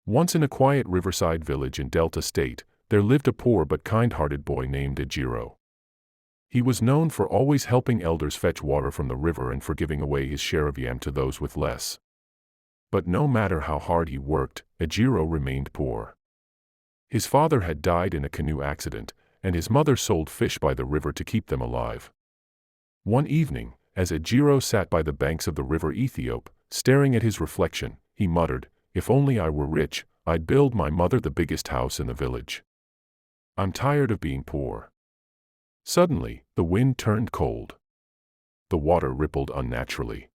Once in a quiet riverside village in Delta State, there lived a poor but kind-hearted boy named Ejiro. He was known for always helping elders fetch water from the river and for giving away his share of yam to those with less. But no matter how hard he worked, Ejiro remained poor. His father had died in a canoe accident, and his mother sold fish by the river to keep them alive. One evening, as Ejiro sat by the banks of the river Ethiop, staring at his reflection, he muttered, "If only I were rich, I'd build my mother the biggest house in the village. I'm tired of being poor." Suddenly, the wind turned cold. The water rippled unnaturally.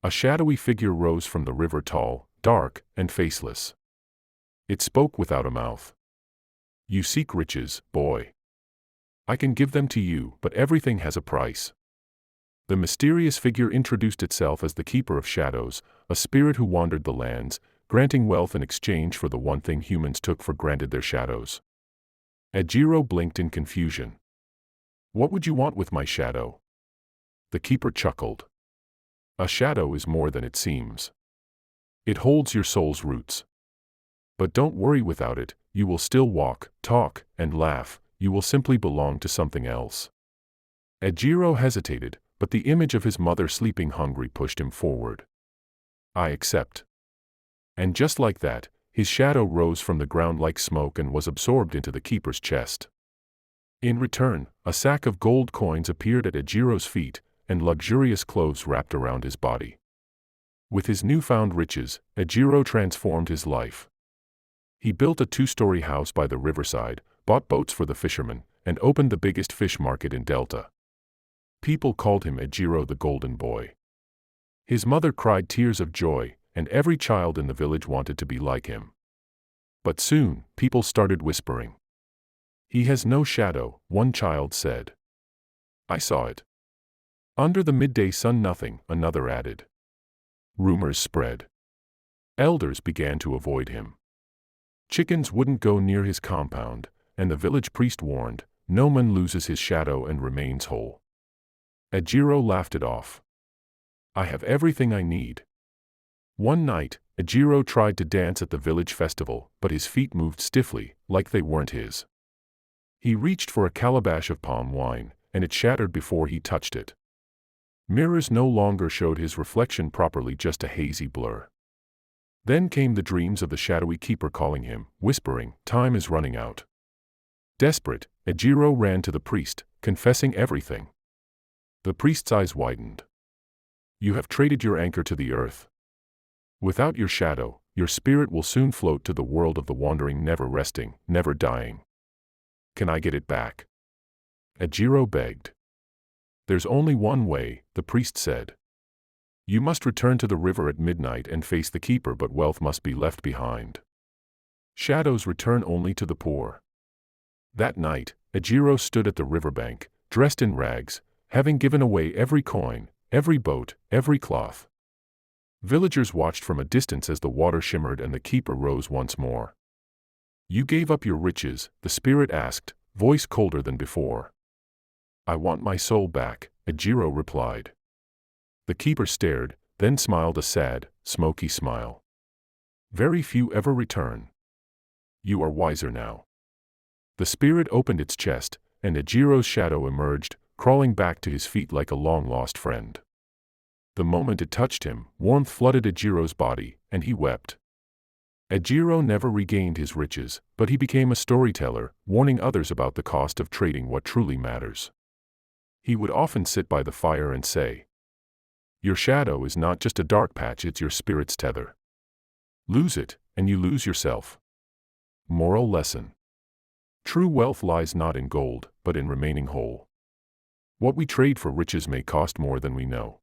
A shadowy figure rose from the river, tall, dark, and faceless. It spoke without a mouth. "You seek riches, boy. I can give them to you, but everything has a price." The mysterious figure introduced itself as the Keeper of Shadows, a spirit who wandered the lands, granting wealth in exchange for the one thing humans took for granted: their shadows. Ejiro blinked in confusion. "What would you want with my shadow?" The keeper chuckled. "A shadow is more than it seems. It holds your soul's roots. But don't worry, without it, you will still walk, talk, and laugh. You will simply belong to something else." Ejiro hesitated, but the image of his mother sleeping hungry pushed him forward. "I accept." And just like that, his shadow rose from the ground like smoke and was absorbed into the keeper's chest. In return, a sack of gold coins appeared at Ejiro's feet, and luxurious clothes wrapped around his body. With his newfound riches, Ejiro transformed his life. He built a 2-story house by the riverside, bought boats for the fishermen, and opened the biggest fish market in Delta. People called him Ejiro the Golden Boy. His mother cried tears of joy, and every child in the village wanted to be like him. But soon, people started whispering. "He has no shadow," one child said. "I saw it. Under the midday sun, nothing," another added. Rumors spread. Elders began to avoid him. Chickens wouldn't go near his compound, and the village priest warned, "No man loses his shadow and remains whole." Ejiro laughed it off. "I have everything I need." One night, Ejiro tried to dance at the village festival, but his feet moved stiffly, like they weren't his. He reached for a calabash of palm wine, and it shattered before he touched it. Mirrors no longer showed his reflection properly, just a hazy blur. Then came the dreams of the shadowy keeper calling him, whispering, "Time is running out." Desperate, Ejiro ran to the priest, confessing everything. The priest's eyes widened. "You have traded your anchor to the earth. Without your shadow, your spirit will soon float to the world of the wandering, never resting, never dying. Can I get it back?" Ejiro begged. "There's only one way," the priest said. "You must return to the river at midnight and face the keeper, but wealth must be left behind. Shadows return only to the poor." That night, Ejiro stood at the riverbank, dressed in rags, having given away every coin, every boat, every cloth. Villagers watched from a distance as the water shimmered and the keeper rose once more. "You gave up your riches?" the spirit asked, voice colder than before. "I want my soul back," Ejiro replied. The keeper stared, then smiled a sad, smoky smile. "Very few ever return. You are wiser now." The spirit opened its chest, and Ejiro's shadow emerged, crawling back to his feet like a long-lost friend. The moment it touched him, warmth flooded Ejiro's body, and he wept. Ejiro never regained his riches, but he became a storyteller, warning others about the cost of trading what truly matters. He would often sit by the fire and say, "Your shadow is not just a dark patch, it's your spirit's tether. Lose it, and you lose yourself." Moral lesson. True wealth lies not in gold, but in remaining whole. What we trade for riches may cost more than we know.